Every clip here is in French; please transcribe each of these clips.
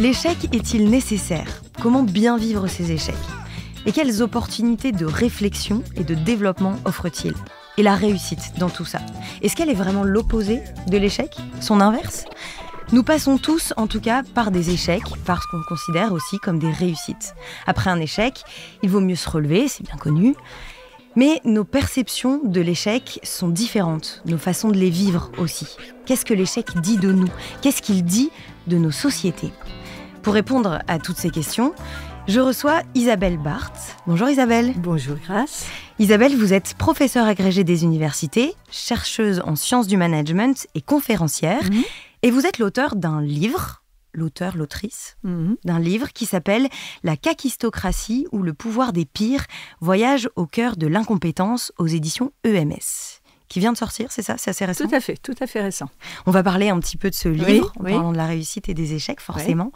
L'échec est-il nécessaire? Comment bien vivre ces échecs? Et quelles opportunités de réflexion et de développement offre-t-il? Et la réussite dans tout ça? Est-ce qu'elle est vraiment l'opposé de l'échec? Son inverse? Nous passons tous, en tout cas, par des échecs, parce qu'on considère aussi comme des réussites. Après un échec, il vaut mieux se relever, c'est bien connu. Mais nos perceptions de l'échec sont différentes, nos façons de les vivre aussi. Qu'est-ce que l'échec dit de nous? Qu'est-ce qu'il dit de nos sociétés? Pour répondre à toutes ces questions, je reçois Isabelle Barthes. Bonjour Isabelle. Bonjour Grace. Isabelle, vous êtes professeure agrégée des universités, chercheuse en sciences du management et conférencière. Et vous êtes l'auteur d'un livre, l'autrice, d'un livre qui s'appelle « La kakistocratie ou le pouvoir des pires, voyage au cœur de l'incompétence » aux éditions EMS. Qui vient de sortir, c'est ça? C'est assez récent? Tout à fait récent. On va parler un petit peu de ce livre, en oui. parlant de la réussite et des échecs, forcément.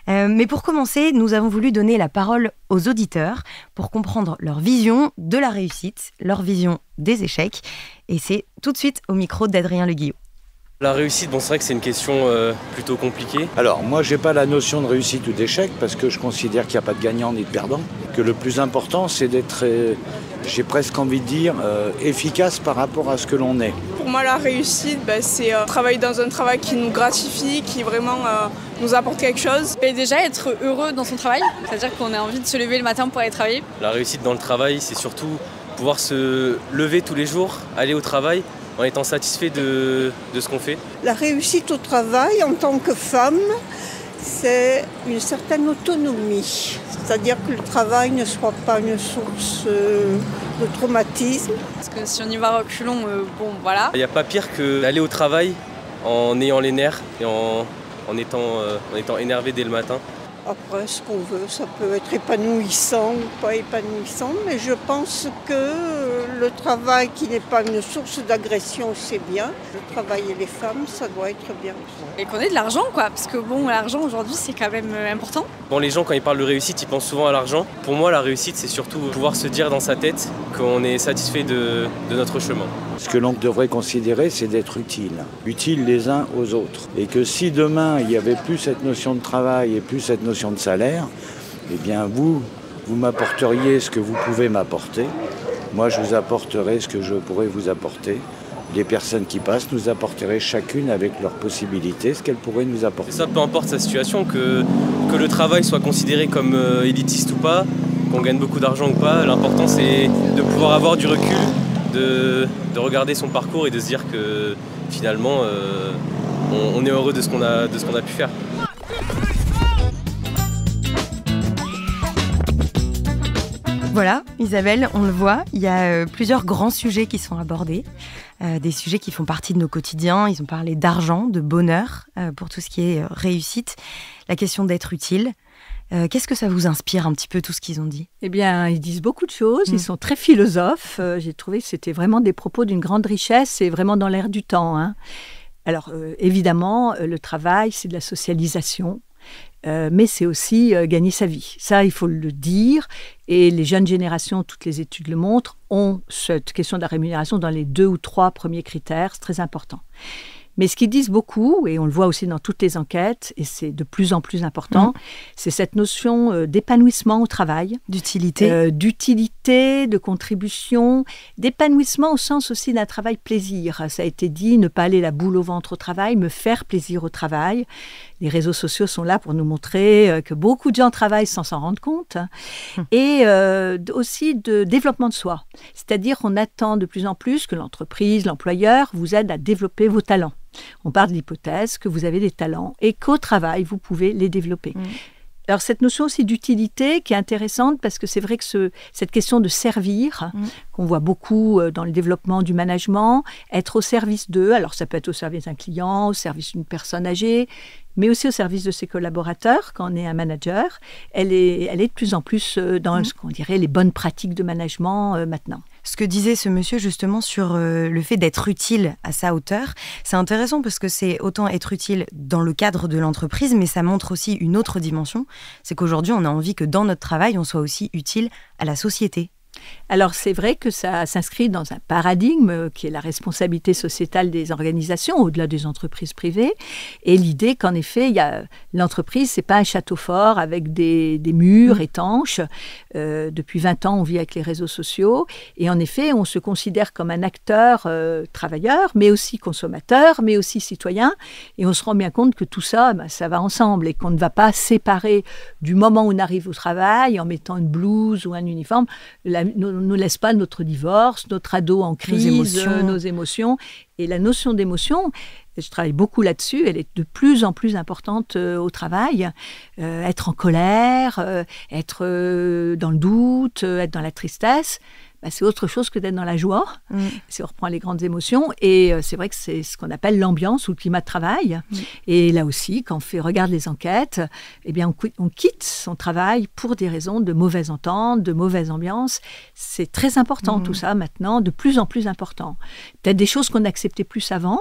Mais pour commencer, nous avons voulu donner la parole aux auditeurs pour comprendre leur vision de la réussite, leur vision des échecs. Et c'est tout de suite au micro d'Adrien Le Guillot. La réussite, c'est vrai que c'est une question plutôt compliquée. Alors, moi, j'ai pas la notion de réussite ou d'échec parce que je considère qu'il n'y a pas de gagnant ni de perdant. Que le plus important, c'est d'être, j'ai presque envie de dire, efficace par rapport à ce que l'on est. Pour moi, la réussite, c'est travailler dans un travail qui nous gratifie, qui vraiment nous apporte quelque chose. Et déjà, être heureux dans son travail, c'est-à-dire qu'on a envie de se lever le matin pour aller travailler. La réussite dans le travail, c'est surtout pouvoir se lever tous les jours, aller au travail, en étant satisfait de ce qu'on fait. La réussite au travail en tant que femme, c'est une certaine autonomie. C'est-à-dire que le travail ne soit pas une source de traumatisme. Parce que si on y va reculons, voilà. Il n'y a pas pire que d'aller au travail en ayant les nerfs et en étant énervé dès le matin. Après, ce qu'on veut, ça peut être épanouissant ou pas épanouissant, mais je pense que le travail qui n'est pas une source d'agression, c'est bien. Le travail et les femmes, ça doit être bien. Et qu'on ait de l'argent, parce que l'argent aujourd'hui, c'est quand même important. Les gens, quand ils parlent de réussite, ils pensent souvent à l'argent. Pour moi, la réussite, c'est surtout pouvoir se dire dans sa tête qu'on est satisfait de notre chemin. Ce que l'on devrait considérer, c'est d'être utile les uns aux autres. Et que si demain, il n'y avait plus cette notion de travail et plus cette notion de salaire, eh bien vous m'apporteriez ce que vous pouvez m'apporter. Moi, je vous apporterai ce que je pourrais vous apporter. Les personnes qui passent nous apporteraient chacune avec leurs possibilités ce qu'elles pourraient nous apporter. Ça, peu importe sa situation, que le travail soit considéré comme élitiste ou pas, qu'on gagne beaucoup d'argent ou pas, l'important c'est de pouvoir avoir du recul, de regarder son parcours et de se dire que finalement on est heureux de ce qu'on a pu faire. Voilà, Isabelle, on le voit, il y a plusieurs grands sujets qui sont abordés, des sujets qui font partie de nos quotidiens. Ils ont parlé d'argent, de bonheur, pour tout ce qui est réussite, la question d'être utile. Qu'est-ce que ça vous inspire un petit peu tout ce qu'ils ont dit? Eh bien, ils disent beaucoup de choses, ils sont très philosophes. J'ai trouvé que c'était vraiment des propos d'une grande richesse et vraiment dans l'air du temps. Alors, évidemment, le travail, c'est de la socialisation. Mais c'est aussi gagner sa vie. Ça, il faut le dire. Et les jeunes générations, toutes les études le montrent, ont cette question de la rémunération dans les 2 ou 3 premiers critères. C'est très important. Mais ce qu'ils disent beaucoup, et on le voit aussi dans toutes les enquêtes, et c'est de plus en plus important, c'est cette notion d'épanouissement au travail. D'utilité. D'utilité, de contribution, d'épanouissement au sens aussi d'un travail plaisir. Ça a été dit, ne pas aller la boule au ventre au travail, me faire plaisir au travail. Les réseaux sociaux sont là pour nous montrer que beaucoup de gens travaillent sans s'en rendre compte. Et aussi de développement de soi. C'est-à-dire qu'on attend de plus en plus que l'entreprise, l'employeur vous aide à développer vos talents. On part de l'hypothèse que vous avez des talents et qu'au travail, vous pouvez les développer. Alors, cette notion aussi d'utilité qui est intéressante parce que c'est vrai que cette question de servir, qu'on voit beaucoup dans le développement du management, être au service d'eux, alors ça peut être au service d'un client, au service d'une personne âgée, mais aussi au service de ses collaborateurs quand on est un manager, elle est de plus en plus dans ce qu'on dirait les bonnes pratiques de management maintenant. Ce que disait ce monsieur justement sur le fait d'être utile à sa hauteur, c'est intéressant parce que c'est autant être utile dans le cadre de l'entreprise, mais ça montre aussi une autre dimension, c'est qu'aujourd'hui on a envie que dans notre travail on soit aussi utile à la société. Alors, c'est vrai que ça s'inscrit dans un paradigme qui est la responsabilité sociétale des organisations, au-delà des entreprises privées. Et l'idée qu'en effet, l'entreprise, ce n'est pas un château fort avec des murs étanches. Depuis 20 ans, on vit avec les réseaux sociaux. Et en effet, on se considère comme un acteur travailleur, mais aussi consommateur, mais aussi citoyen. Et on se rend bien compte que tout ça, ça va ensemble et qu'on ne va pas séparer du moment où on arrive au travail en mettant une blouse ou un uniforme. Ne laisse pas notre divorce, notre ado en crise, nos émotions. Et la notion d'émotion, je travaille beaucoup là-dessus, elle est de plus en plus importante au travail. Être en colère, être dans le doute, être dans la tristesse, c'est autre chose que d'être dans la joie, si on reprend les grandes émotions. Et c'est vrai que c'est ce qu'on appelle l'ambiance ou le climat de travail. Et là aussi, quand on regarde les enquêtes, eh bien, on quitte son travail pour des raisons de mauvaise entente, de mauvaise ambiance. C'est très important tout ça maintenant, de plus en plus important. Peut-être des choses qu'on acceptait plus avant,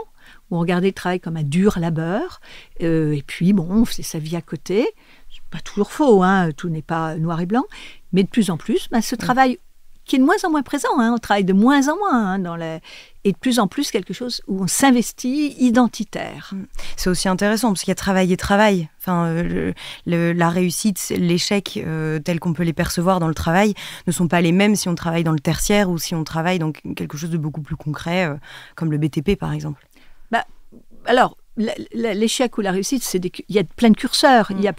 où on regardait le travail comme un dur labeur. Et puis, on faisait sa vie à côté. C'est pas toujours faux, tout n'est pas noir et blanc. Mais de plus en plus, ce travail qui est de moins en moins présent, on travaille de moins en moins et de plus en plus quelque chose où on s'investit identitaire. C'est aussi intéressant parce qu'il y a travail et travail. Enfin, la réussite, l'échec tel qu'on peut les percevoir dans le travail ne sont pas les mêmes si on travaille dans le tertiaire ou si on travaille dans quelque chose de beaucoup plus concret comme le BTP par exemple. Alors, l'échec ou la réussite, il y a plein de curseurs. Il y a,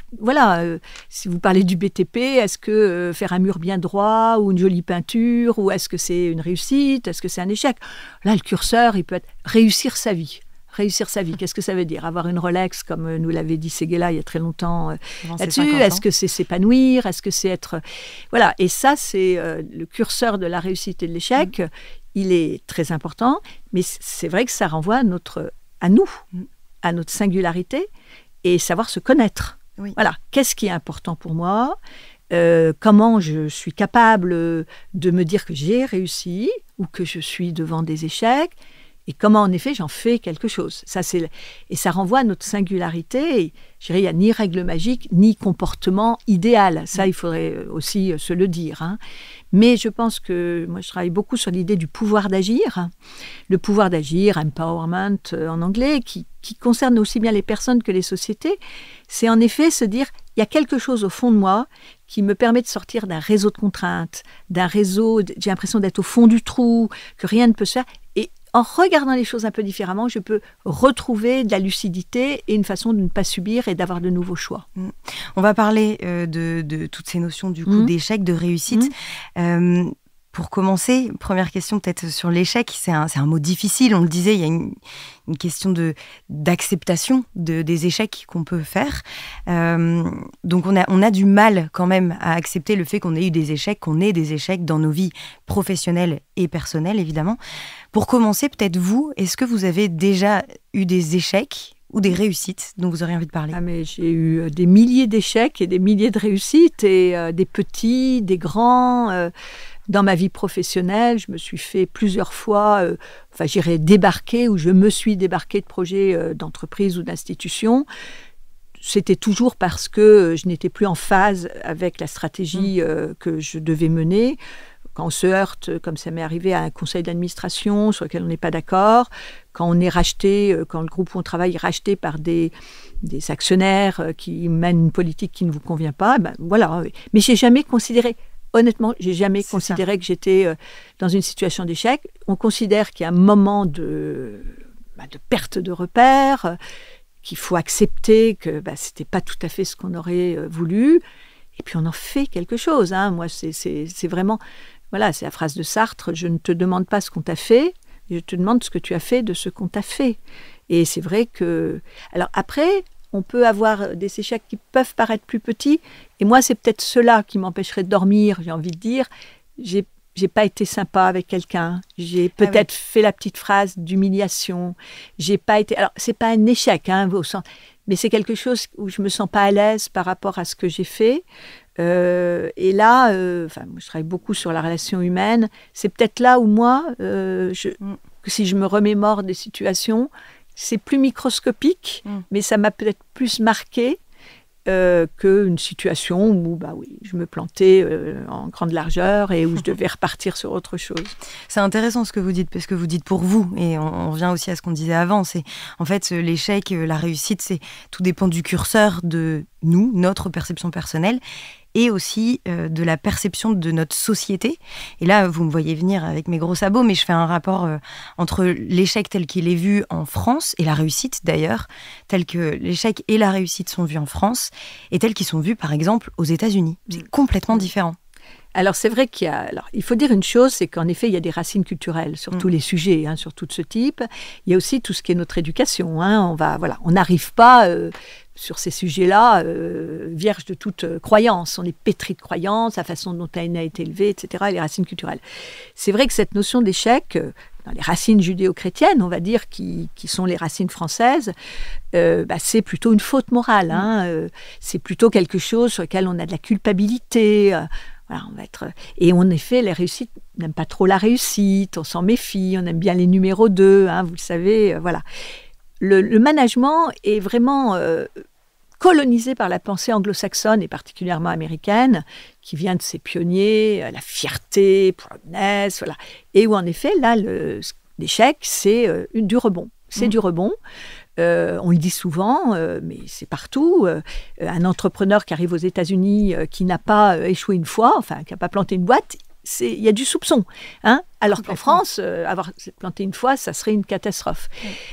si vous parlez du BTP, est-ce que faire un mur bien droit ou une jolie peinture, ou est-ce que c'est une réussite, est-ce que c'est un échec? Là, le curseur, il peut être réussir sa vie. Réussir sa vie, qu'est-ce que ça veut dire? Avoir une Rolex, comme nous l'avait dit Séguéla il y a très longtemps là-dessus. Est-ce que c'est s'épanouir? Est-ce que c'est être... Voilà, et ça, c'est le curseur de la réussite et de l'échec. Il est très important, mais c'est vrai que ça renvoie à nous, à notre singularité, et savoir se connaître. Voilà, qu'est-ce qui est important pour moi? Comment je suis capable de me dire que j'ai réussi ou que je suis devant des échecs, et comment en effet j'en fais quelque chose. Et ça renvoie à notre singularité. Et, je dirais, il n'y a ni règle magique, ni comportement idéal. Ça, il faudrait aussi se le dire. Mais je pense que moi, je travaille beaucoup sur l'idée du pouvoir d'agir. Le pouvoir d'agir, empowerment en anglais, qui concerne aussi bien les personnes que les sociétés. C'est en effet se dire, il y a quelque chose au fond de moi qui me permet de sortir d'un réseau de contraintes, d'un réseau, j'ai l'impression d'être au fond du trou, que rien ne peut se faire. Et en regardant les choses un peu différemment, je peux retrouver de la lucidité et une façon de ne pas subir et d'avoir de nouveaux choix. On va parler de toutes ces notions du coup d'échec, de réussite. Pour commencer, première question peut-être sur l'échec, c'est un mot difficile, on le disait, il y a une question d'acceptation des échecs qu'on peut faire. Donc on a du mal quand même à accepter le fait qu'on ait eu des échecs, qu'on ait des échecs dans nos vies professionnelles et personnelles évidemment. Pour commencer, peut-être vous, est-ce que vous avez déjà eu des échecs ou des réussites dont vous auriez envie de parler? Mais j'ai eu des milliers d'échecs et des milliers de réussites, et des petits, des grands. Dans ma vie professionnelle, je me suis fait plusieurs fois, j'irais débarquer, ou je me suis débarquée de projets d'entreprise ou d'institution. C'était toujours parce que je n'étais plus en phase avec la stratégie que je devais mener. Quand on se heurte, comme ça m'est arrivé, à un conseil d'administration sur lequel on n'est pas d'accord, quand on est racheté, quand le groupe où on travaille est racheté par des actionnaires qui mènent une politique qui ne vous convient pas, voilà. Mais j'ai jamais considéré... Honnêtement, j'ai jamais considéré que j'étais dans une situation d'échec. On considère qu'il y a un moment de perte de repères, qu'il faut accepter que c'était pas tout à fait ce qu'on aurait voulu, et puis on en fait quelque chose. Moi, c'est vraiment, voilà, c'est la phrase de Sartre. Je ne te demande pas ce qu'on t'a fait, je te demande ce que tu as fait de ce qu'on t'a fait. Et c'est vrai que, alors après, on peut avoir des échecs qui peuvent paraître plus petits. Et moi, c'est peut-être cela qui m'empêcherait de dormir, j'ai envie de dire. J'ai pas été sympa avec quelqu'un. J'ai peut-être fait la petite phrase d'humiliation. J'ai pas été... Alors, c'est pas un échec, au sens... mais c'est quelque chose où je me sens pas à l'aise par rapport à ce que j'ai fait. Et là, moi, je travaille beaucoup sur la relation humaine. C'est peut-être là où moi, si je me remémore des situations... C'est plus microscopique, mais ça m'a peut-être plus marqué. qu'une situation où je me plantais en grande largeur et où je devais repartir sur autre chose. C'est intéressant ce que vous dites, parce que vous dites pour vous, et on revient aussi à ce qu'on disait avant, c'est en fait l'échec, la réussite, tout dépend du curseur de nous, notre perception personnelle, et aussi de la perception de notre société. Et là, vous me voyez venir avec mes gros sabots, mais je fais un rapport entre l'échec tel qu'il est vu en France, et la réussite d'ailleurs, tel que l'échec et la réussite sont vus en France, et tels qu'ils sont vus par exemple aux États-Unis. C'est complètement différent. Alors c'est vrai il faut dire une chose, c'est qu'en effet il y a des racines culturelles sur tous les sujets, sur tout de ce type. Il y a aussi tout ce qui est notre éducation. On n'arrive pas sur ces sujets-là vierge de toute croyance. On est pétri de croyances, la façon dont on a été élevé, etc. Et les racines culturelles. C'est vrai que cette notion d'échec, dans les racines judéo-chrétiennes, on va dire, qui sont les racines françaises, c'est plutôt une faute morale. C'est plutôt quelque chose sur lequel on a de la culpabilité. Et en effet, les réussites, on n'aime pas trop la réussite, on s'en méfie, on aime bien les numéros 2, vous le savez, voilà. Le management est vraiment colonisé par la pensée anglo-saxonne et particulièrement américaine, qui vient de ses pionniers, la fierté, prudence, voilà. Et où en effet, là, l'échec, c'est du rebond. C'est du rebond. On le dit souvent, mais c'est partout. Un entrepreneur qui arrive aux États-Unis, qui n'a pas échoué une fois, qui n'a pas planté une boîte, il y a du soupçon. Alors qu'en France, avoir planté une fois, ça serait une catastrophe.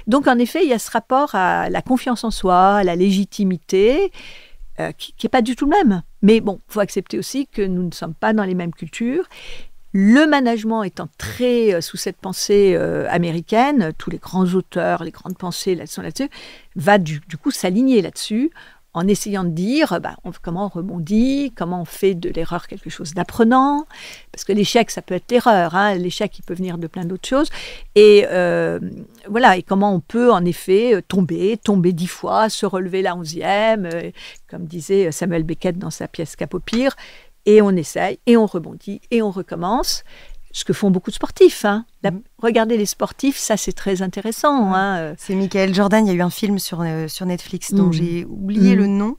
Donc en effet, il y a ce rapport à la confiance en soi, à la légitimité, qui n'est pas du tout le même. Mais bon, il faut accepter aussi que nous ne sommes pas dans les mêmes cultures. Le management étant très sous cette pensée américaine, tous les grands auteurs, les grandes pensées là-dessus, va du coup s'aligner là-dessus en essayant de dire comment on rebondit, comment on fait de l'erreur quelque chose d'apprenant, parce que l'échec, ça peut être l'erreur, l'échec, il peut venir de plein d'autres choses, et et comment on peut en effet tomber 10 fois, se relever la 11e, comme disait Samuel Beckett dans sa pièce Cap au pire, et on essaye, et on rebondit, et on recommence. Ce que font beaucoup de sportifs. Regardez les sportifs, ça c'est très intéressant. C'est Michael Jordan, il y a eu un film sur Netflix dont j'ai oublié le nom.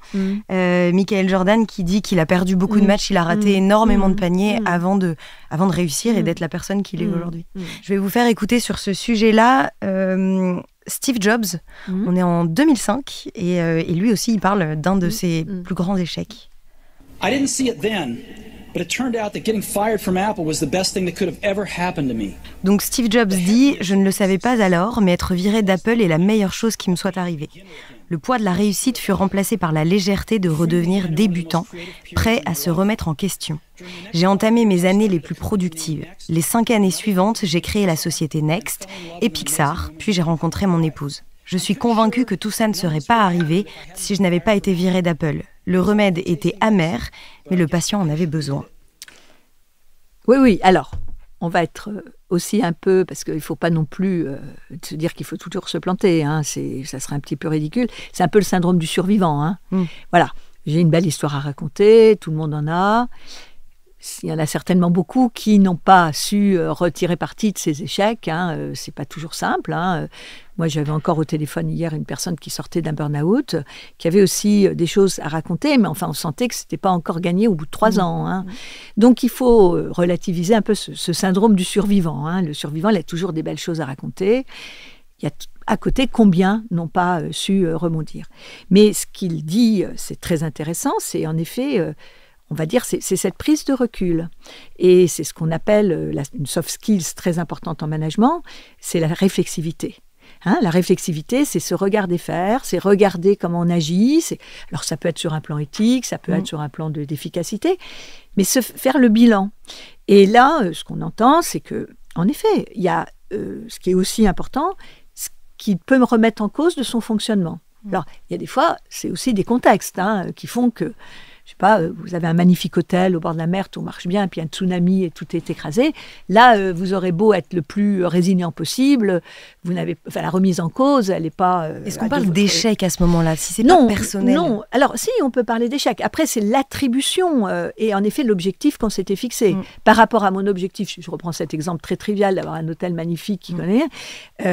Michael Jordan qui dit qu'il a perdu beaucoup de matchs, il a raté énormément de paniers avant de réussir et d'être la personne qu'il est aujourd'hui. Je vais vous faire écouter sur ce sujet-là Steve Jobs. On est en 2005 et lui aussi il parle d'un de ses plus grands échecs. I didn't see it then, but it turned out that getting fired from Apple was the best thing that could have ever happened to me. Donc Steve Jobs dit « Je ne le savais pas alors, mais être viré d'Apple est la meilleure chose qui me soit arrivée. Le poids de la réussite fut remplacé par la légèreté de redevenir débutant, prêt à se remettre en question. J'ai entamé mes années les plus productives. Les 5 années suivantes, j'ai créé la société Next et Pixar, puis j'ai rencontré mon épouse. Je suis convaincue que tout ça ne serait pas arrivé si je n'avais pas été viré d'Apple. Le remède était amer, mais le patient en avait besoin. » Oui, alors, on va être aussi un peu, parce qu'il ne faut pas non plus se dire qu'il faut toujours se planter, ça serait un petit peu ridicule. C'est un peu le syndrome du survivant. Voilà, j'ai une belle histoire à raconter, tout le monde en a. Il y en a certainement beaucoup qui n'ont pas su retirer parti de ces échecs. C'est pas toujours simple. Moi, j'avais encore au téléphone hier une personne qui sortait d'un burn-out, qui avait aussi des choses à raconter, mais enfin, on sentait que c'était pas encore gagné au bout de 3 ans. Donc, il faut relativiser un peu ce syndrome du survivant. Le survivant, il a toujours des belles choses à raconter. Il y a à côté combien n'ont pas su rebondir. Mais ce qu'il dit, c'est très intéressant, c'est en effet... on va dire, c'est cette prise de recul. Et c'est ce qu'on appelle une soft skills très importante en management, c'est la réflexivité. La réflexivité, c'est se regarder faire, c'est regarder comment on agit. Alors, ça peut être sur un plan éthique, ça peut être sur un plan d'efficacité, mais faire le bilan. Et là, ce qu'on entend, c'est qu'en effet, il y a ce qui est aussi important, ce qui peut me remettre en cause de son fonctionnement. Alors, il y a des fois, c'est aussi des contextes qui font que je sais pas, vous avez un magnifique hôtel au bord de la mer, tout marche bien, puis un tsunami et tout est écrasé. Là, vous aurez beau être le plus résilient possible, la remise en cause, elle n'est pas... Est-ce qu'on parle d'échec à ce moment-là, si c'est pas personnel? Non, alors si, on peut parler d'échec. Après, c'est l'attribution et en effet l'objectif qu'on s'était fixé. Par rapport à mon objectif, je reprends cet exemple très trivial d'avoir un hôtel magnifique qui connaît,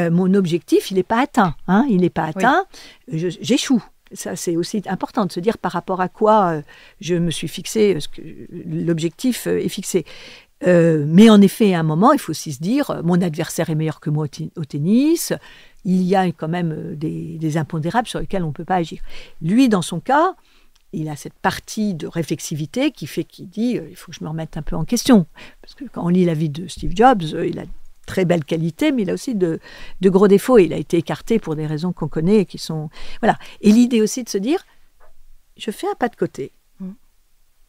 mon objectif, il n'est pas atteint. Il n'est pas atteint, j'échoue. Ça, c'est aussi important de se dire par rapport à quoi je me suis fixé, l'objectif est fixé. Mais en effet, à un moment, il faut aussi se dire, mon adversaire est meilleur que moi au tennis, il y a quand même des impondérables sur lesquels on ne peut pas agir. Lui, dans son cas, il a cette partie de réflexivité qui fait qu'il dit, il faut que je me remette un peu en question. Parce que quand on lit la vie de Steve Jobs, il a très belle qualité, mais il a aussi de gros défauts. Il a été écarté pour des raisons qu'on connaît et qui sont... Voilà. Et l'idée aussi de se dire, je fais un pas de côté.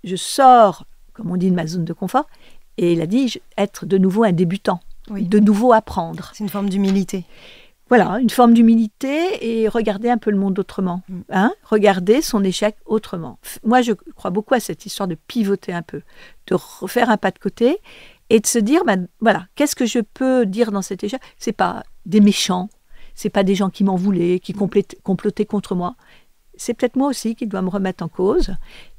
Je sors, comme on dit, de ma zone de confort. Et il a dit, être de nouveau un débutant. Oui. De nouveau apprendre. C'est une forme d'humilité. Voilà, une forme d'humilité et regarder un peu le monde autrement. Regarder son échec autrement. Moi, je crois beaucoup à cette histoire de pivoter un peu, de refaire un pas de côté et de se dire, voilà, qu'est-ce que je peux dire dans cet échec ? C'est pas des méchants, c'est pas des gens qui m'en voulaient, qui complotaient contre moi. C'est peut-être moi aussi qui dois me remettre en cause.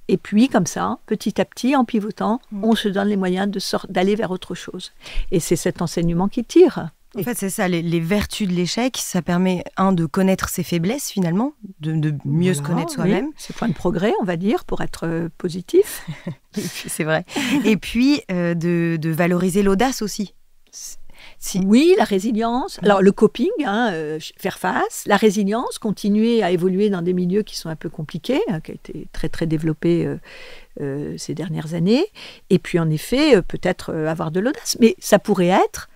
Et puis, comme ça, petit à petit, en pivotant, on se donne les moyens d'aller vers autre chose. Et c'est cet enseignement qui tire. En fait, c'est ça, les vertus de l'échec, ça permet, de connaître ses faiblesses, finalement, de mieux se connaître soi-même. Oui, c'est point de progrès, on va dire, pour être positif. C'est vrai. Et puis, de valoriser l'audace aussi. Oui, la résilience. Alors, le coping, faire face. La résilience, continuer à évoluer dans des milieux qui sont un peu compliqués, qui a été très, très développé ces dernières années. Et puis, en effet, peut-être avoir de l'audace. Mais ça pourrait être...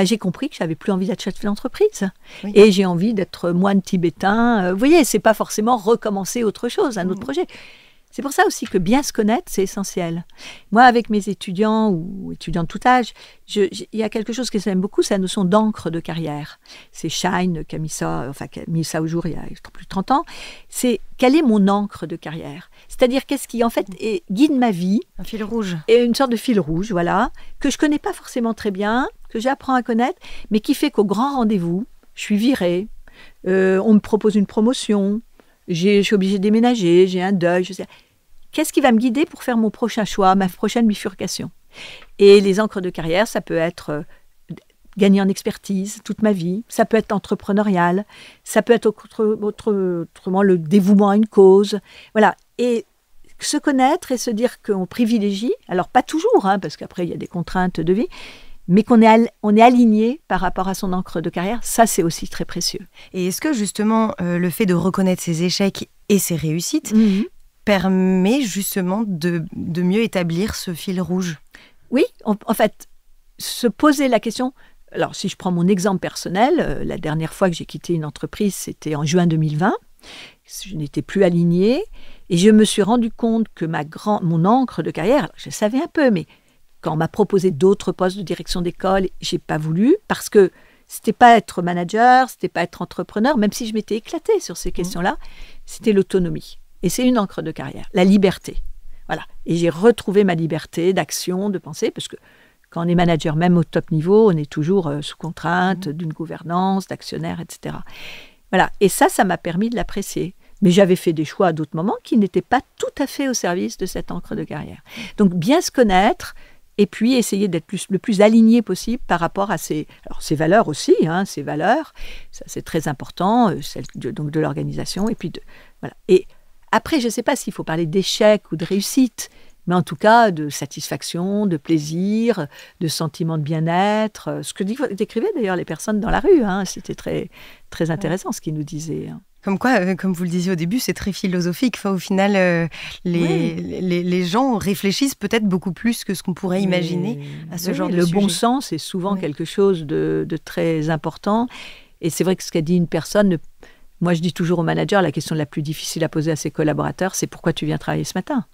j'ai compris que j'avais plus envie d'être chef d'entreprise. Oui. Et j'ai envie d'être moine tibétain. Vous voyez, c'est pas forcément recommencer autre chose, un autre projet. C'est pour ça aussi que bien se connaître, c'est essentiel. Moi, avec mes étudiants ou étudiants de tout âge, il y a quelque chose que j'aime beaucoup, c'est la notion d'encre de carrière. C'est Shine qui a mis ça au jour il y a plus de 30 ans. C'est quelle est mon encre de carrière ? C'est-à-dire qu'est-ce qui, en fait, guide ma vie. Un fil rouge. Et une sorte de fil rouge, voilà, que je connais pas forcément très bien, que j'apprends à connaître, mais qui fait qu'au grand rendez-vous, je suis virée, on me propose une promotion, je suis obligée de déménager, j'ai un deuil, je sais. Qu'est-ce qui va me guider pour faire mon prochain choix, ma prochaine bifurcation ? Et les encres de carrière, ça peut être gagner en expertise toute ma vie, ça peut être entrepreneurial, ça peut être autrement le dévouement à une cause. Voilà. Et se connaître et se dire qu'on privilégie, alors pas toujours, parce qu'après il y a des contraintes de vie, mais qu'on est aligné par rapport à son encre de carrière, ça c'est aussi très précieux. Et est-ce que justement le fait de reconnaître ses échecs et ses réussites permet justement de mieux établir ce fil rouge ? Oui, en fait, se poser la question... Alors si je prends mon exemple personnel, la dernière fois que j'ai quitté une entreprise, c'était en juin 2020. Je n'étais plus alignée et je me suis rendu compte que mon encre de carrière, je savais un peu, mais quand on m'a proposé d'autres postes de direction d'école, j'ai pas voulu parce que c'était pas être manager, c'était pas être entrepreneur, même si je m'étais éclatée sur ces questions-là, c'était l'autonomie. Et c'est une encre de carrière, la liberté. Voilà. Et j'ai retrouvé ma liberté d'action, de pensée, parce que quand on est manager, même au top niveau, on est toujours sous contrainte d'une gouvernance, d'actionnaire, etc. Voilà. Et ça m'a permis de l'apprécier. Mais j'avais fait des choix à d'autres moments qui n'étaient pas tout à fait au service de cette encre de carrière. Donc, bien se connaître et puis essayer d'être le plus aligné possible par rapport à ses valeurs aussi, ses valeurs, ça c'est très important, celles donc de l'organisation. Et puis, voilà. Et après, je ne sais pas s'il faut parler d'échec ou de réussite, mais en tout cas de satisfaction, de plaisir, de sentiment de bien-être. Ce que décrivaient d'ailleurs les personnes dans la rue, c'était très, très intéressant ce qu'ils nous disaient. Comme quoi, comme vous le disiez au début, c'est très philosophique. Enfin, au final, les gens réfléchissent peut-être beaucoup plus que ce qu'on pourrait imaginer à ce genre de sujet. Le bon sens est souvent quelque chose de très important. Et c'est vrai que ce qu'a dit une personne... Moi, je dis toujours aux managers, la question la plus difficile à poser à ses collaborateurs, c'est pourquoi tu viens travailler ce matin ?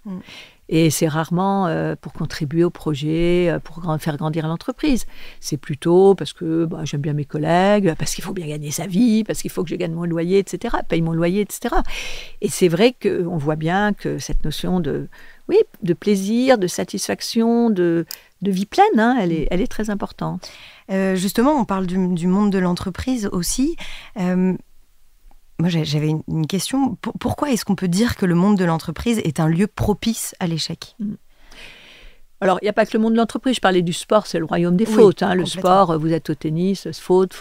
Et c'est rarement pour contribuer au projet, pour faire grandir l'entreprise. C'est plutôt parce que j'aime bien mes collègues, parce qu'il faut bien gagner sa vie, parce qu'il faut que je gagne mon loyer, etc., paye mon loyer, etc. Et c'est vrai qu'on voit bien que cette notion de plaisir, de satisfaction, de vie pleine, elle est très importante. Justement, on parle du monde de l'entreprise aussi. Moi, j'avais une question. Pourquoi est-ce qu'on peut dire que le monde de l'entreprise est un lieu propice à l'échec ? Alors, il n'y a pas que le monde de l'entreprise. Je parlais du sport, c'est le royaume des Oui, fautes. Le complètement. sport, vous êtes au tennis, faute,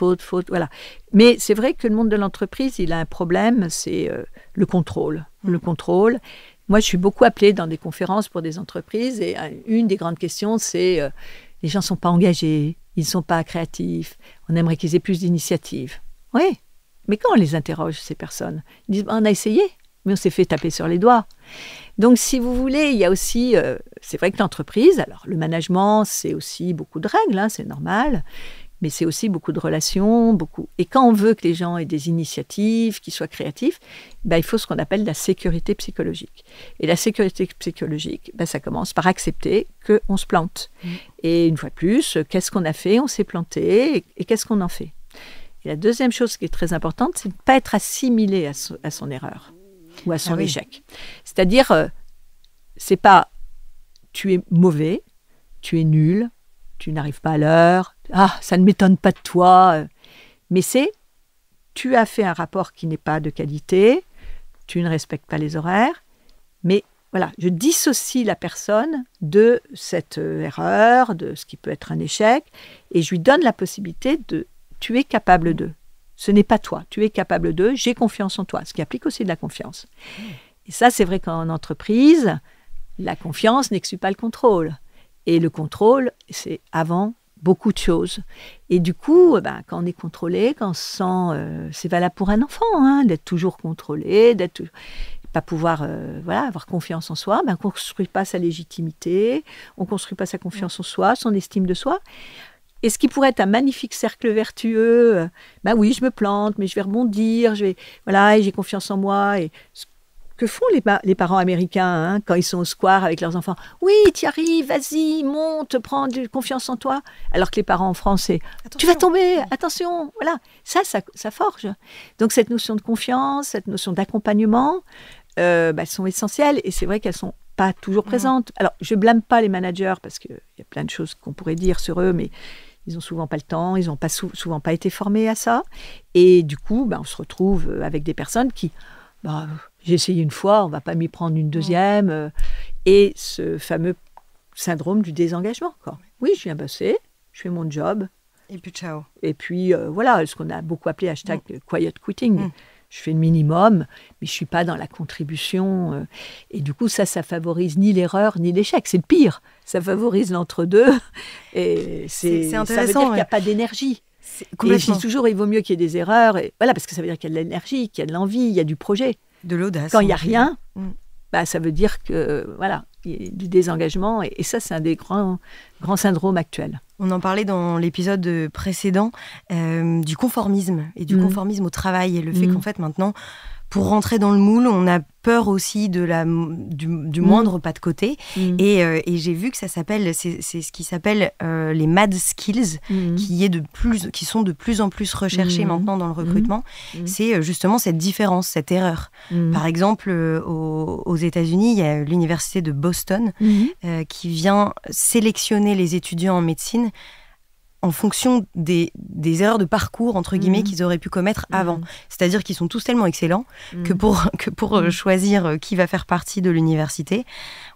voilà. Mais c'est vrai que le monde de l'entreprise, il a un problème, c'est le contrôle. Le contrôle. Moi, je suis beaucoup appelée dans des conférences pour des entreprises et une des grandes questions, c'est les gens ne sont pas engagés, ils ne sont pas créatifs, on aimerait qu'ils aient plus d'initiatives. Oui, mais quand on les interroge, ces personnes, ils disent on a essayé, mais on s'est fait taper sur les doigts. Donc, si vous voulez, il y a aussi, c'est vrai que l'entreprise, alors le management, c'est aussi beaucoup de règles, hein, c'est normal, mais c'est aussi beaucoup de relations, beaucoup. Et quand on veut que les gens aient des initiatives, qu'ils soient créatifs, il faut ce qu'on appelle la sécurité psychologique. Et la sécurité psychologique, ça commence par accepter qu'on se plante. Et une fois de plus, qu'est-ce qu'on a fait? On s'est planté, et qu'est-ce qu'on en fait? Et la deuxième chose qui est très importante, c'est de ne pas être assimilé à son erreur ou à son échec. C'est-à-dire, c'est pas tu es mauvais, tu es nul, tu n'arrives pas à l'heure, ça ne m'étonne pas de toi, mais c'est tu as fait un rapport qui n'est pas de qualité, tu ne respectes pas les horaires, mais voilà, je dissocie la personne de cette erreur, de ce qui peut être un échec, et je lui donne la possibilité de tu es capable de. Ce n'est pas toi, tu es capable de, j'ai confiance en toi, ce qui applique aussi de la confiance. Et ça, c'est vrai qu'en entreprise, la confiance n'exclut pas le contrôle. Et le contrôle, c'est avant beaucoup de choses. Et du coup, quand on est contrôlé, quand on se sent... c'est valable pour un enfant, d'être toujours contrôlé, pas pouvoir avoir confiance en soi, on ne construit pas sa légitimité, on ne construit pas sa confiance en soi, son estime de soi. Et ce qui pourrait être un magnifique cercle vertueux, oui, je me plante, mais je vais rebondir, et j'ai confiance en moi. Et ce que font les parents américains quand ils sont au square avec leurs enfants? Oui, tu y arrives, vas-y, monte, prends confiance en toi. Alors que les parents en France, c'est tu vas tomber, attention. Voilà, ça forge. Donc cette notion de confiance, cette notion d'accompagnement, sont essentielles. Et c'est vrai qu'elles sont pas toujours présentes. Alors, je blâme pas les managers parce qu'il y a plein de choses qu'on pourrait dire sur eux, mais ils n'ont souvent pas le temps, ils n'ont pas souvent pas été formés à ça. Et du coup, on se retrouve avec des personnes qui, j'ai essayé une fois, on ne va pas m'y prendre une deuxième. Et ce fameux syndrome du désengagement. Oui, je viens bosser, je fais mon job. Et puis ciao. Et puis, ce qu'on a beaucoup appelé #quiet quitting. Je fais le minimum, mais je ne suis pas dans la contribution. Et du coup, ça favorise ni l'erreur ni l'échec. C'est le pire. Ça favorise l'entre-deux. Et c'est intéressant. Ça veut dire qu'il n'y a pas d'énergie. Et je dis toujours, il vaut mieux qu'il y ait des erreurs. Et parce que ça veut dire qu'il y a de l'énergie, qu'il y a de l'envie, il y a du projet. De l'audace. Quand il n'y a rien, ça veut dire que, il y a du désengagement. Et ça, c'est un des grands syndromes actuels. On en parlait dans l'épisode précédent du conformisme et du conformisme au travail et le fait qu'en fait maintenant, pour rentrer dans le moule, on a peur aussi du moindre pas de côté. Et j'ai vu que ça s'appelle, c'est ce qui s'appelle les mad skills, qui sont de plus en plus recherchés maintenant dans le recrutement. C'est justement cette différence, cette erreur. Par exemple, aux États-Unis, il y a l'université de Boston qui vient sélectionner les étudiants en médecine en fonction des erreurs de parcours, entre guillemets, qu'ils auraient pu commettre avant. C'est-à-dire qu'ils sont tous tellement excellents que pour choisir qui va faire partie de l'université,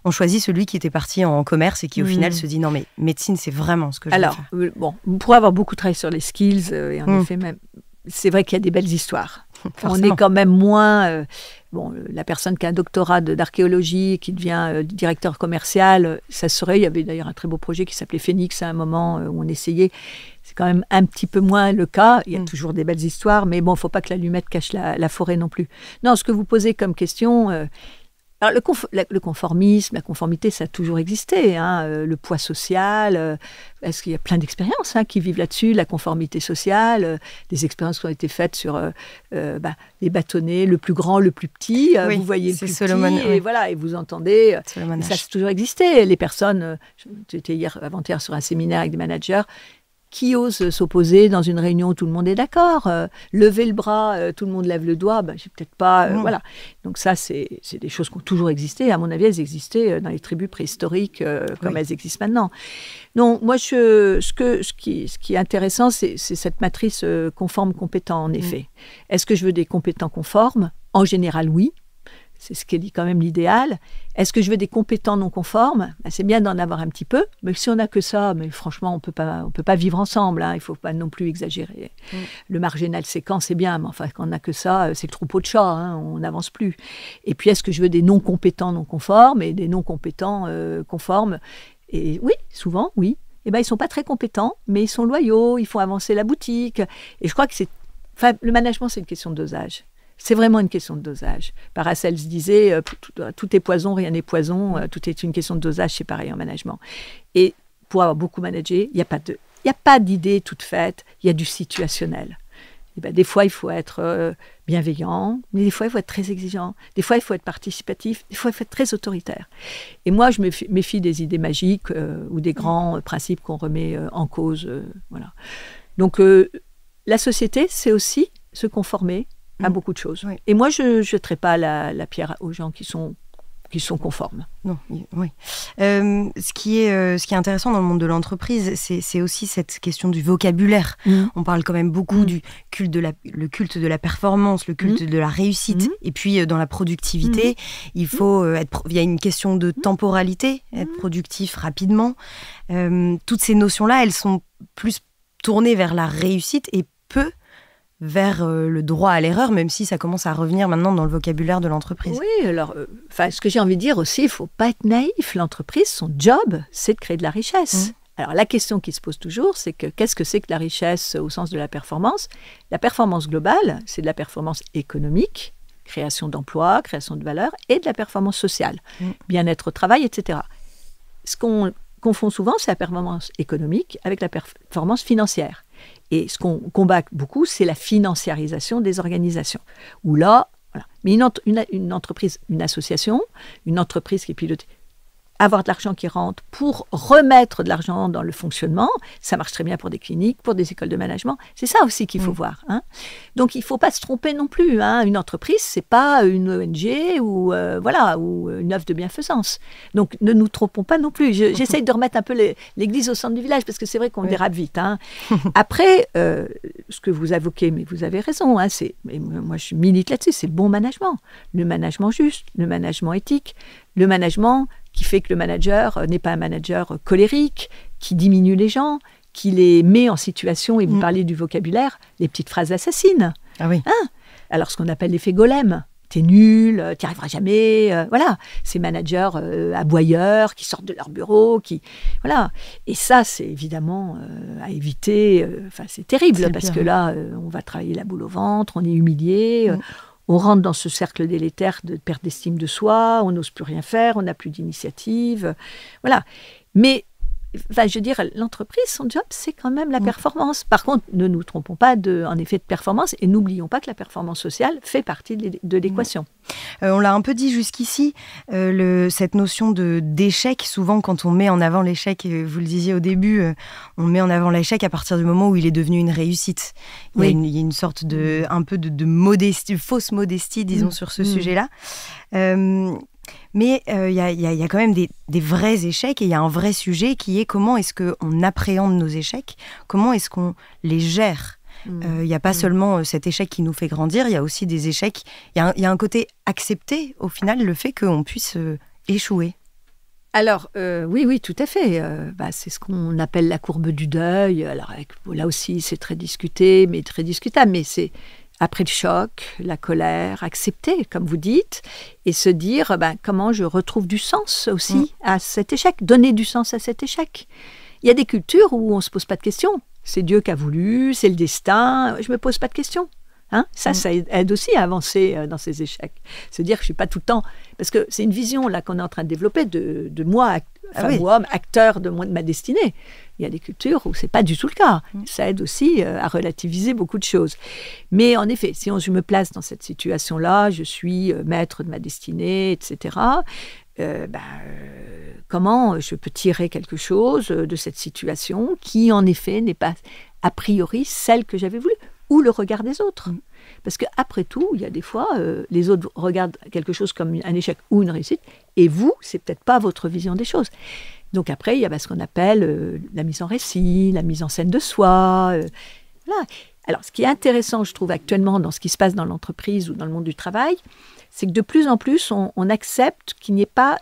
on choisit celui qui était parti en commerce et qui, au final, se dit « Non, mais médecine, c'est vraiment ce que je veux faire. » On pourrait avoir beaucoup travaillé sur les skills, et en effet, même, c'est vrai qu'il y a des belles histoires. On est quand même moins... la personne qui a un doctorat d'archéologie, qui devient directeur commercial, ça serait... Il y avait d'ailleurs un très beau projet qui s'appelait Phoenix à un moment où on essayait. C'est quand même un petit peu moins le cas. Il y a toujours des belles histoires, mais il ne faut pas que l'allumette cache la forêt non plus. Non, ce que vous posez comme question... Alors, le conformisme, la conformité, ça a toujours existé. Le poids social, parce qu'il y a plein d'expériences qui vivent là-dessus, la conformité sociale, des expériences qui ont été faites sur les bâtonnets, le plus grand, le plus petit. Vous voyez le plus petit, et vous entendez. Ça a toujours existé. Les personnes, j'étais avant-hier sur un séminaire avec des managers, qui ose s'opposer dans une réunion où tout le monde est d'accord, lever le bras, tout le monde lève le doigt, j'ai peut-être pas... voilà. Donc ça, c'est des choses qui ont toujours existé. À mon avis, elles existaient dans les tribus préhistoriques comme elles existent maintenant. Non, moi, ce qui est intéressant, c'est cette matrice conforme-compétent, en effet. Est-ce que je veux des compétents conformes? En général, oui. c'est ce qui est quand même l'idéal. Est-ce que je veux des compétents non conformes? C'est bien d'en avoir un petit peu, mais si on n'a que ça, mais franchement, on peut pas vivre ensemble. Il ne faut pas non plus exagérer. Le marginal séquent, c'est bien, mais enfin, quand on n'a que ça, c'est le troupeau de chats, on n'avance plus. Et puis, est-ce que je veux des non-compétents non conformes et des non-compétents conformes? Et oui, souvent, oui. Eh ben, ils ne sont pas très compétents, mais ils sont loyaux, ils font avancer la boutique. Et je crois que le management, c'est une question de dosage. C'est vraiment une question de dosage. Paracels disait tout est poison, rien n'est poison, tout est une question de dosage, c'est pareil en management. Et pour avoir beaucoup managé, il n'y a pas d'idée toute faite, il y a du situationnel. Et ben, des fois, il faut être bienveillant, mais des fois, il faut être très exigeant. Des fois, il faut être participatif, des fois, il faut être très autoritaire. Et moi, je me méfie des idées magiques ou des grands principes qu'on remet en cause. Voilà. Donc, la société, c'est aussi se conformer à beaucoup de choses. Oui. Et moi, je ne jetterai pas la pierre aux gens qui sont conformes. Non, oui. Ce qui est intéressant dans le monde de l'entreprise, c'est aussi cette question du vocabulaire. On parle quand même beaucoup du culte le culte de la performance, le culte de la réussite. Et puis, dans la productivité, il y a une question de temporalité, être productif rapidement. Toutes ces notions-là, elles sont plus tournées vers la réussite et peu vers le droit à l'erreur, même si ça commence à revenir maintenant dans le vocabulaire de l'entreprise. Oui, alors, ce que j'ai envie de dire aussi, il ne faut pas être naïf. L'entreprise, son job, c'est de créer de la richesse. Alors, la question qui se pose toujours, c'est qu'est-ce que c'est que la richesse au sens de la performance? La performance globale, c'est de la performance économique, création d'emplois, création de valeur, et de la performance sociale, bien-être au travail, etc. Ce qu'on confond souvent, c'est la performance économique avec la performance financière. Et ce qu'on combat beaucoup, c'est la financiarisation des organisations. Où là, voilà. Mais une entreprise, une association, une entreprise qui est pilotée, avoir de l'argent qui rentre pour remettre de l'argent dans le fonctionnement, ça marche très bien pour des cliniques, pour des écoles de management. C'est ça aussi qu'il faut voir. Donc, il ne faut pas se tromper non plus. Une entreprise, ce n'est pas une ONG ou une œuvre de bienfaisance. Donc, ne nous trompons pas non plus. J'essaye de remettre un peu l'église au centre du village, parce que c'est vrai qu'on dérape vite. Après, ce que vous évoquez, mais vous avez raison, moi je milite là-dessus, c'est le bon management. Le management juste, le management éthique, le management qui fait que le manager n'est pas un manager colérique, qui diminue les gens, qui les met en situation, et vous parlez du vocabulaire, les petites phrases assassines. Ah oui. Alors, ce qu'on appelle l'effet golem. T'es nul, t'y arriveras jamais. Voilà. Ces managers aboyeurs qui sortent de leur bureau. Voilà. Et ça, c'est évidemment à éviter. C'est terrible, parce que là, on va travailler la boule au ventre, on est humilié. On rentre dans ce cercle délétère de perte d'estime de soi, on n'ose plus rien faire, on n'a plus d'initiative. Voilà. Mais, je veux dire, l'entreprise, son job, c'est quand même la performance. Par contre, ne nous trompons pas en effet de performance, et n'oublions pas que la performance sociale fait partie de l'équation. On l'a un peu dit jusqu'ici, cette notion d'échec, souvent quand on met en avant l'échec, vous le disiez au début, on met en avant l'échec à partir du moment où il est devenu une réussite. Il y a une sorte un peu de modestie, fausse modestie, disons, sur ce sujet-là. Mais il y a quand même des vrais échecs, et il y a un vrai sujet qui est comment est-ce qu'on appréhende nos échecs, comment est-ce qu'on les gère. Il n'y a pas seulement cet échec qui nous fait grandir, il y a aussi des échecs. Il y a un côté accepté, au final, le fait qu'on puisse échouer. Alors, oui, tout à fait. C'est ce qu'on appelle la courbe du deuil. Alors, là aussi, c'est très discuté, mais très discutable. Mais c'est après le choc, la colère, accepter, comme vous dites, et se dire comment je retrouve du sens aussi à cet échec, donner du sens à cet échec. Il y a des cultures où on ne se pose pas de questions. C'est Dieu qui a voulu, c'est le destin, je ne me pose pas de questions. Ça aide aussi à avancer dans ces échecs. Se dire que je ne suis pas tout le temps... Parce que c'est une vision là qu'on est en train de développer de moi, moi, acteur de ma destinée. Il y a des cultures où ce n'est pas du tout le cas. Ça aide aussi à relativiser beaucoup de choses. Mais en effet, si je me place dans cette situation-là, je suis maître de ma destinée, etc., comment je peux tirer quelque chose de cette situation qui, en effet, n'est pas a priori celle que j'avais voulu, ou le regard des autres. Parce qu'après tout, il y a des fois, les autres regardent quelque chose comme un échec ou une réussite, et vous, c'est peut-être pas votre vision des choses. Donc après, il y a ce qu'on appelle la mise en récit, la mise en scène de soi. Voilà. Alors, ce qui est intéressant, je trouve, actuellement, dans ce qui se passe dans l'entreprise ou dans le monde du travail, c'est que de plus en plus, on accepte qu'il n'y ait pas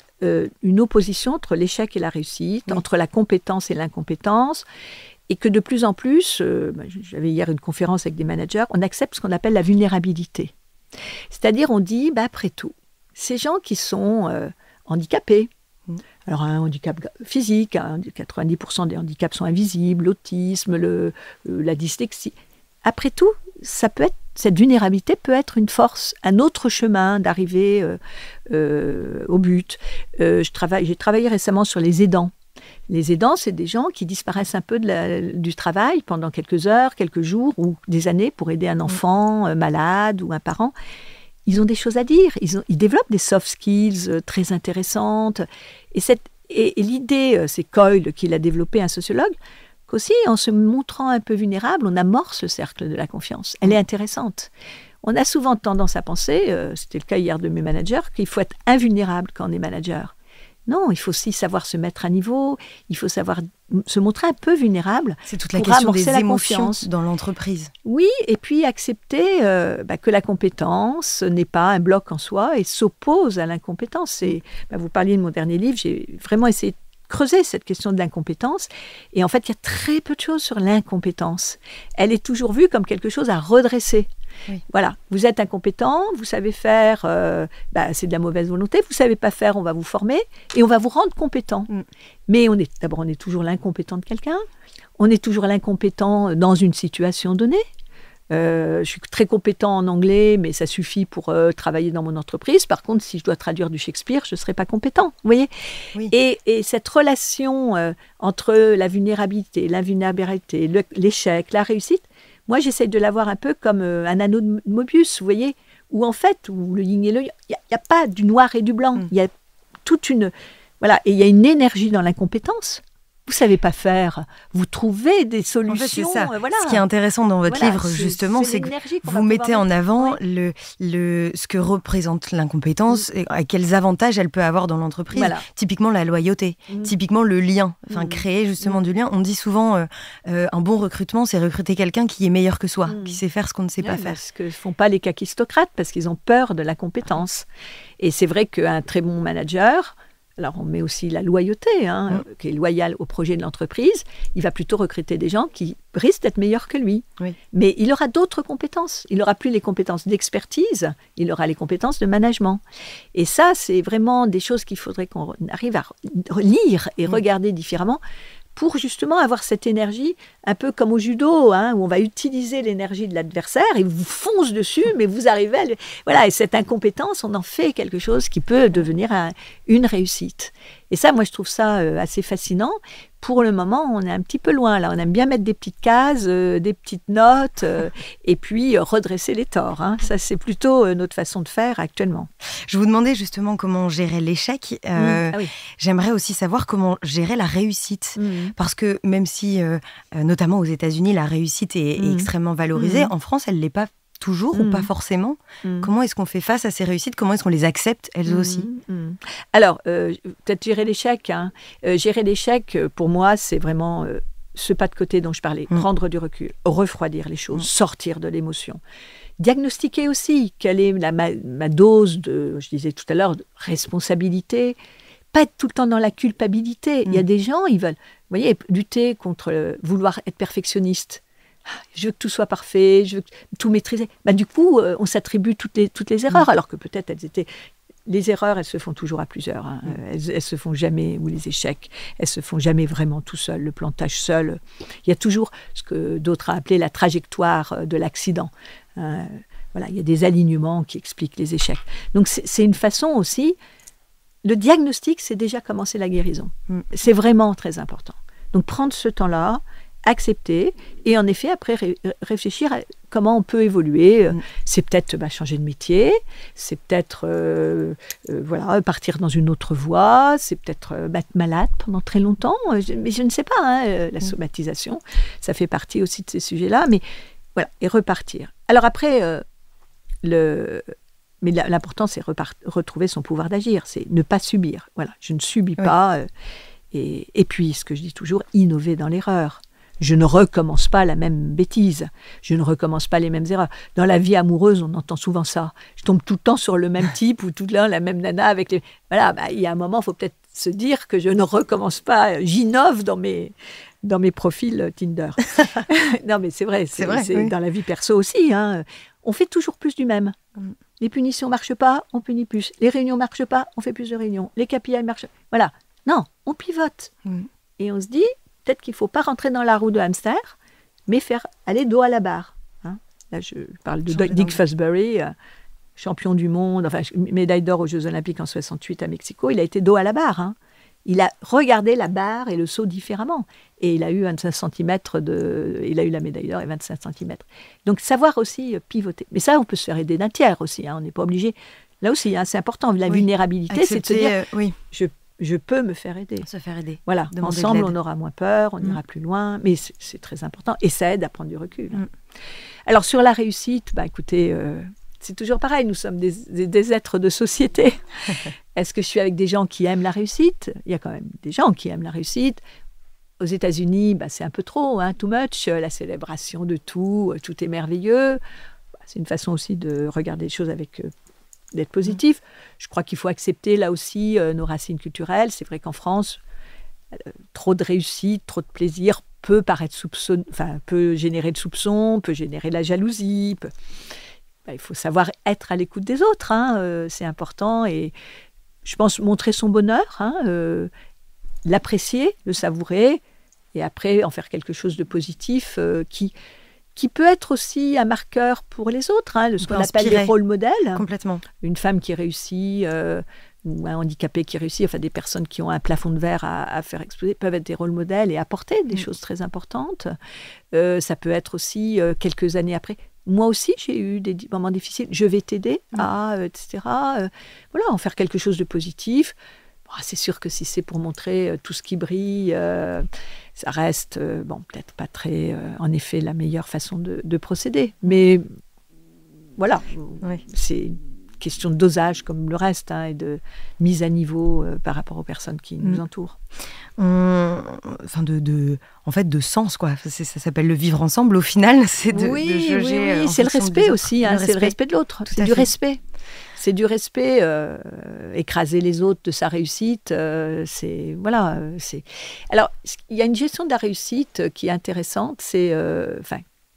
une opposition entre l'échec et la réussite, entre la compétence et l'incompétence, et que de plus en plus, j'avais hier une conférence avec des managers, on accepte ce qu'on appelle la vulnérabilité. C'est-à-dire, on dit, après tout, ces gens qui sont handicapés, alors un handicap physique, 90% des handicaps sont invisibles, l'autisme, la dyslexie. Après tout, cette vulnérabilité peut être une force, un autre chemin d'arriver au but. J'ai travaillé récemment sur les aidants. Les aidants, c'est des gens qui disparaissent un peu du travail pendant quelques heures, quelques jours ou des années pour aider un enfant malade ou un parent. Ils ont des choses à dire, ils développent des soft skills très intéressantes. Et l'idée, c'est Coyle qui l'a développé, un sociologue, qu'aussi, en se montrant un peu vulnérable, on amorce le cercle de la confiance. Elle est intéressante. On a souvent tendance à penser, c'était le cas hier de mes managers, qu'il faut être invulnérable quand on est manager. Non, il faut aussi savoir se mettre à niveau, il faut savoir se montrer un peu vulnérable. C'est toute la question des émotions dans l'entreprise. Oui, et puis accepter que la compétence n'est pas un bloc en soi et s'oppose à l'incompétence. Vous parliez de mon dernier livre, j'ai vraiment essayé de creuser cette question de l'incompétence. Et en fait, il y a très peu de choses sur l'incompétence. Elle est toujours vue comme quelque chose à redresser. Oui. Voilà, vous êtes incompétent, vous savez faire, c'est de la mauvaise volonté, vous ne savez pas faire, on va vous former et on va vous rendre compétent. Mais on est toujours l'incompétent de quelqu'un, on est toujours l'incompétent dans une situation donnée. Je suis très compétent en anglais, mais ça suffit pour travailler dans mon entreprise. Par contre, si je dois traduire du Shakespeare, je ne serai pas compétent. Vous voyez ? Oui. Et cette relation entre la vulnérabilité, l'invulnérabilité, l'échec, la réussite, moi, j'essaye de la voir un peu comme un anneau de Mobius, vous voyez, où en fait, où le yin et le yang, il n'y a pas du noir et du blanc. Il y a toute une... Voilà, et il y a une énergie dans l'incompétence. Vous ne savez pas faire, vous trouvez des solutions. En fait, c'est ça. Voilà. Ce qui est intéressant dans votre livre, justement, c'est que vous mettez en avant ce que représente l'incompétence et quels avantages elle peut avoir dans l'entreprise. Voilà. Typiquement, la loyauté, typiquement le lien, créer justement du lien. On dit souvent, un bon recrutement, c'est recruter quelqu'un qui est meilleur que soi, qui sait faire ce qu'on ne sait pas faire. Ce que ne font pas les kakistocrates, parce qu'ils ont peur de la compétence. Et c'est vrai qu'un très bon manager... Alors, on met aussi la loyauté, qui est loyale au projet de l'entreprise. Il va plutôt recruter des gens qui risquent d'être meilleurs que lui. Oui. Mais il aura d'autres compétences. Il n'aura plus les compétences d'expertise, il aura les compétences de management. Et ça, c'est vraiment des choses qu'il faudrait qu'on arrive à lire et regarder différemment pour justement avoir cette énergie, un peu comme au judo, où on va utiliser l'énergie de l'adversaire et vous fonce dessus, mais vous arrivez à... Voilà, et cette incompétence, on en fait quelque chose qui peut devenir une réussite. Et ça, moi, je trouve ça assez fascinant. Pour le moment, on est un petit peu loin, là. On aime bien mettre des petites cases, des petites notes, et puis redresser les torts. Ça, c'est plutôt notre façon de faire actuellement. Je vous demandais justement comment gérer l'échec. J'aimerais aussi savoir comment gérer la réussite. Parce que même si, notamment aux États-Unis, la réussite est extrêmement valorisée, en France, elle ne l'est pas toujours ou pas forcément. Comment est-ce qu'on fait face à ces réussites ? Comment est-ce qu'on les accepte, elles aussi ? Alors, peut-être gérer l'échec. Gérer l'échec, pour moi, c'est vraiment ce pas de côté dont je parlais. Prendre du recul, refroidir les choses, sortir de l'émotion. Diagnostiquer aussi quelle est ma dose de, je disais tout à l'heure, de responsabilité. Pas être tout le temps dans la culpabilité. Il y a des gens, ils veulent, vous voyez, lutter contre vouloir être perfectionniste. Je veux que tout soit parfait, je veux tout maîtriser. Du coup, on s'attribue toutes les erreurs, alors que peut-être elles étaient... Les erreurs, elles se font toujours à plusieurs. Elles se font jamais, ou les échecs, elles se font jamais vraiment tout seul, le plantage seul. Il y a toujours ce que d'autres ont appelé la trajectoire de l'accident. Voilà, il y a des alignements qui expliquent les échecs. Donc c'est une façon aussi... Le diagnostic, c'est déjà commencer la guérison. C'est vraiment très important. Donc prendre ce temps-là, accepter, et en effet, après, réfléchir à comment on peut évoluer. C'est peut-être changer de métier, c'est peut-être partir dans une autre voie, c'est peut-être être malade pendant très longtemps, mais je ne sais pas, la somatisation, ça fait partie aussi de ces sujets-là, mais voilà, et repartir. Alors après, mais l'important, c'est retrouver son pouvoir d'agir, c'est ne pas subir. Voilà, je ne subis pas. Et puis, ce que je dis toujours, innover dans l'erreur. Je ne recommence pas la même bêtise. Je ne recommence pas les mêmes erreurs. Dans la vie amoureuse, on entend souvent ça. Je tombe tout le temps sur le même type ou tout le temps la même nana avec les... Voilà, il y a un moment, il faut peut-être se dire que je ne recommence pas. J'innove dans mes profils Tinder. Non, mais c'est vrai. C'est oui. Dans la vie perso aussi. Hein. On fait toujours plus du même. Les punitions ne marchent pas, on punit plus. Les réunions ne marchent pas, on fait plus de réunions. Les KPI marchent. Voilà. Non, on pivote. Et on se dit, peut-être qu'il ne faut pas rentrer dans la roue de hamster, mais faire aller dos à la barre. Hein. Là, je parle de Dick Fosbury, champion du monde, enfin, médaille d'or aux Jeux Olympiques en 68 à Mexico. Il a été dos à la barre. Hein. Il a regardé la barre et le saut différemment. Et il a eu 25 cm il a eu la médaille d'or et 25 cm. Donc, savoir aussi pivoter. Mais ça, on peut se faire aider d'un tiers aussi. Hein. On n'est pas obligé. Là aussi, hein, c'est important. La vulnérabilité, c'est de se dire, je peux me faire aider. Se faire aider. Voilà. Ensemble, on aura moins peur, on ira plus loin. Mais c'est très important. Et ça aide à prendre du recul. Alors, sur la réussite, écoutez... c'est toujours pareil, nous sommes des êtres de société. Est-ce que je suis avec des gens qui aiment la réussite? Il y a quand même des gens qui aiment la réussite. Aux États-Unis, c'est un peu trop, too much, la célébration de tout est merveilleux. C'est une façon aussi de regarder les choses d'être positif. Je crois qu'il faut accepter là aussi nos racines culturelles. C'est vrai qu'en France, trop de réussite, trop de plaisir peut peut générer de soupçons, peut générer de la jalousie, il faut savoir être à l'écoute des autres, c'est important. Et je pense montrer son bonheur, l'apprécier, le savourer, et après en faire quelque chose de positif qui peut être aussi un marqueur pour les autres, ce qu'on appelle les rôles modèles. Complètement. Une femme qui réussit, ou un handicapé qui réussit, enfin des personnes qui ont un plafond de verre à faire exploser, peuvent être des rôles modèles et apporter des choses très importantes. Ça peut être aussi quelques années après. Moi aussi, j'ai eu des moments difficiles. Je vais t'aider etc. Voilà, en faire quelque chose de positif. C'est sûr que si c'est pour montrer tout ce qui brille, ça reste, peut-être pas très, en effet, la meilleure façon de procéder. Mais voilà, c'est une question de dosage comme le reste, et de mise à niveau par rapport aux personnes qui nous entourent. De sens, quoi. Ça s'appelle le vivre ensemble, au final. C'est de jauger. Oui, c'est le respect aussi. C'est le respect de l'autre. C'est du respect. C'est du respect. Écraser les autres de sa réussite, Alors, il y a une gestion de la réussite qui est intéressante. C'est...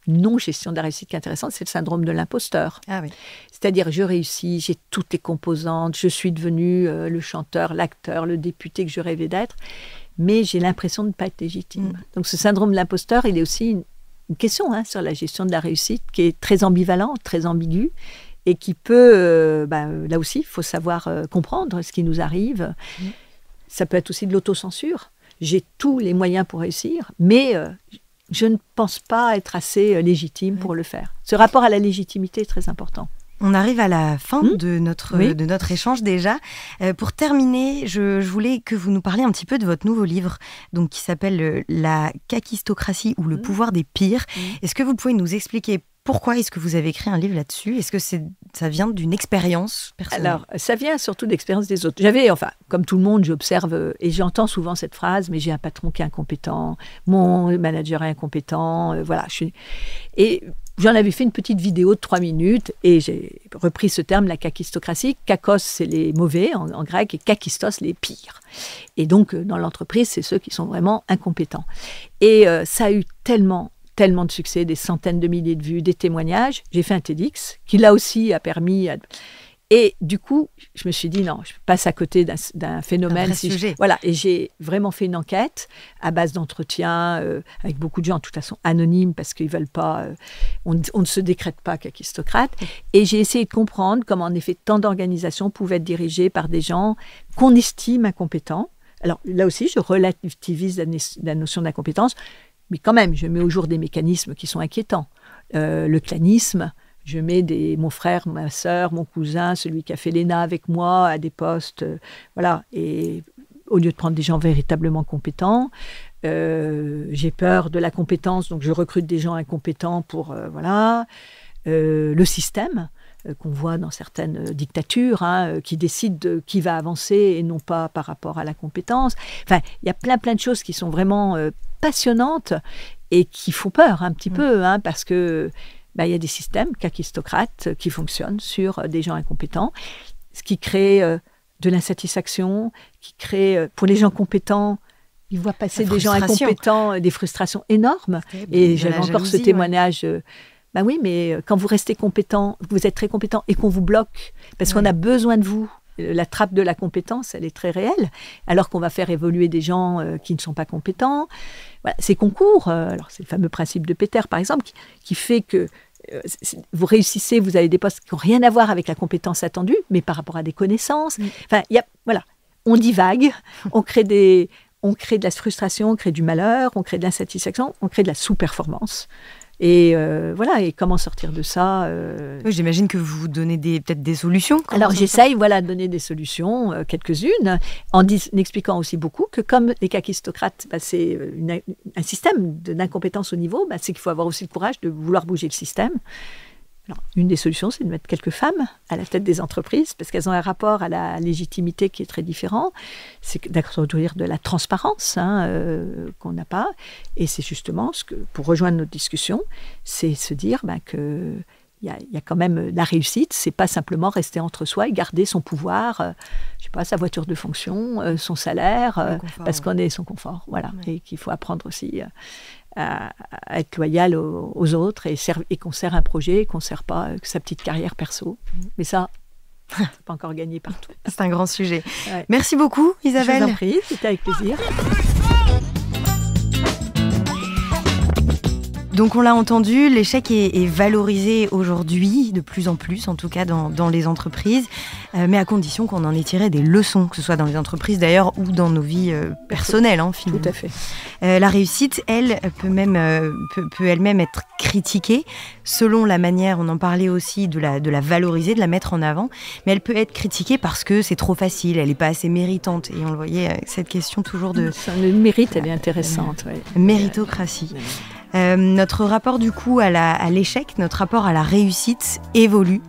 non-gestion de la réussite qui est intéressante, c'est le syndrome de l'imposteur. Ah oui. C'est-à-dire, je réussis, j'ai toutes les composantes, je suis devenu le chanteur, l'acteur, le député que je rêvais d'être, mais j'ai l'impression de ne pas être légitime. Donc, ce syndrome de l'imposteur, il est aussi une question sur la gestion de la réussite qui est très ambivalente, très ambiguë, et qui peut, là aussi, il faut savoir comprendre ce qui nous arrive. Ça peut être aussi de l'autocensure. J'ai tous les moyens pour réussir, mais... je ne pense pas être assez légitime pour le faire. Ce rapport à la légitimité est très important. On arrive à la fin de notre échange déjà. Pour terminer, je voulais que vous nous parliez un petit peu de votre nouveau livre, donc qui s'appelle La kakistocratie ou le pouvoir des pires. Est-ce que vous pouvez nous expliquer pourquoi est-ce que vous avez écrit un livre là-dessus? Est-ce que ça vient d'une expérience personnelle? Alors, ça vient surtout de l'expérience des autres. Comme tout le monde, j'observe et j'entends souvent cette phrase, mais j'ai un patron qui est incompétent, mon manager est incompétent, Et j'en avais fait une petite vidéo de 3 minutes et j'ai repris ce terme, la kakistocratie. Kakos, c'est les mauvais en grec, et kakistos, les pires. Et donc, dans l'entreprise, c'est ceux qui sont vraiment incompétents. Et ça a eu tellement de succès, des centaines de milliers de vues, des témoignages. J'ai fait un TEDx qui, là aussi, a permis... Et du coup, je me suis dit, non, je passe à côté d'un phénomène. Un vrai sujet. Voilà, et j'ai vraiment fait une enquête à base d'entretiens avec beaucoup de gens, de toute façon anonymes, parce qu'ils ne veulent pas... on ne se décrète pas kakistocrate. Et j'ai essayé de comprendre comment, en effet, tant d'organisations pouvaient être dirigées par des gens qu'on estime incompétents. Alors, là aussi, je relativise la notion d'incompétence, mais quand même, je mets au jour des mécanismes qui sont inquiétants. Le clanisme, je mets mon frère, ma sœur, mon cousin, celui qui a fait l'ENA avec moi, à des postes, et au lieu de prendre des gens véritablement compétents, j'ai peur de la compétence, donc je recrute des gens incompétents pour, le système qu'on voit dans certaines dictatures, qui décident de qui va avancer et non pas par rapport à la compétence. Enfin, il y a plein de choses qui sont vraiment passionnantes et qui font peur un petit peu, parce que il y a des systèmes kakistocrates qui fonctionnent sur des gens incompétents, ce qui crée de l'insatisfaction, qui crée, pour les gens compétents, ils voient passer des gens incompétents, des frustrations énormes. Et j'avais encore ce témoignage. Oui, mais quand vous restez compétent, vous êtes très compétent et qu'on vous bloque, parce qu'on a besoin de vous, la trappe de la compétence, elle est très réelle, alors qu'on va faire évoluer des gens qui ne sont pas compétents. Voilà, ces concours, alors c'est le fameux principe de Peter, par exemple, qui fait que vous réussissez, vous avez des postes qui n'ont rien à voir avec la compétence attendue, mais par rapport à des connaissances. Enfin, on divague, on crée de la frustration, on crée du malheur, on crée de l'insatisfaction, on crée de la sous-performance. Et et comment sortir de ça J'imagine que vous donnez peut-être des solutions. Alors j'essaye de donner des solutions, quelques-unes, en expliquant aussi beaucoup que comme les kakistocrates, c'est un système d'incompétence au niveau, c'est qu'il faut avoir aussi le courage de vouloir bouger le système. Alors, une des solutions, c'est de mettre quelques femmes à la tête des entreprises, parce qu'elles ont un rapport à la légitimité qui est très différent. C'est d'introduire de la transparence qu'on n'a pas. Et c'est justement, pour rejoindre notre discussion, c'est se dire qu'il y a quand même la réussite. C'est pas simplement rester entre soi et garder son pouvoir, sa voiture de fonction, son salaire, parce qu'on est son confort. Voilà. Et qu'il faut apprendre aussi à être loyal aux autres et qu'on sert un projet et qu'on ne sert pas sa petite carrière perso. Mais ça, c'est pas encore gagné partout. C'est un grand sujet. Ouais. Merci beaucoup, Isabelle. Je vous en prie, c'était avec plaisir. Donc on l'a entendu, l'échec est valorisé aujourd'hui, de plus en plus, en tout cas dans les entreprises, mais à condition qu'on en ait tiré des leçons, que ce soit dans les entreprises d'ailleurs ou dans nos vies personnelles, finalement. Tout à fait. La réussite, elle, peut elle-même être critiquée selon la manière, on en parlait aussi, de la valoriser, de la mettre en avant, mais elle peut être critiquée parce que c'est trop facile, elle n'est pas assez méritante. Et on le voyait avec cette question toujours de... Le mérite, elle est intéressante. Méritocratie. Notre rapport du coup à l'échec, notre rapport à la réussite évolue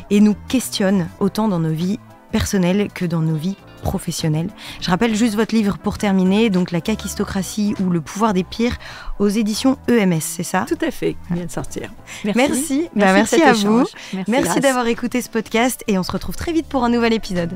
et nous questionne autant dans nos vies personnelles que dans nos vies professionnelles. Je rappelle juste votre livre pour terminer, donc La kakistocratie ou le pouvoir des pires aux éditions EMS, c'est ça ? Tout à fait, il vient de sortir. Merci à vous. Merci d'avoir écouté ce podcast et on se retrouve très vite pour un nouvel épisode.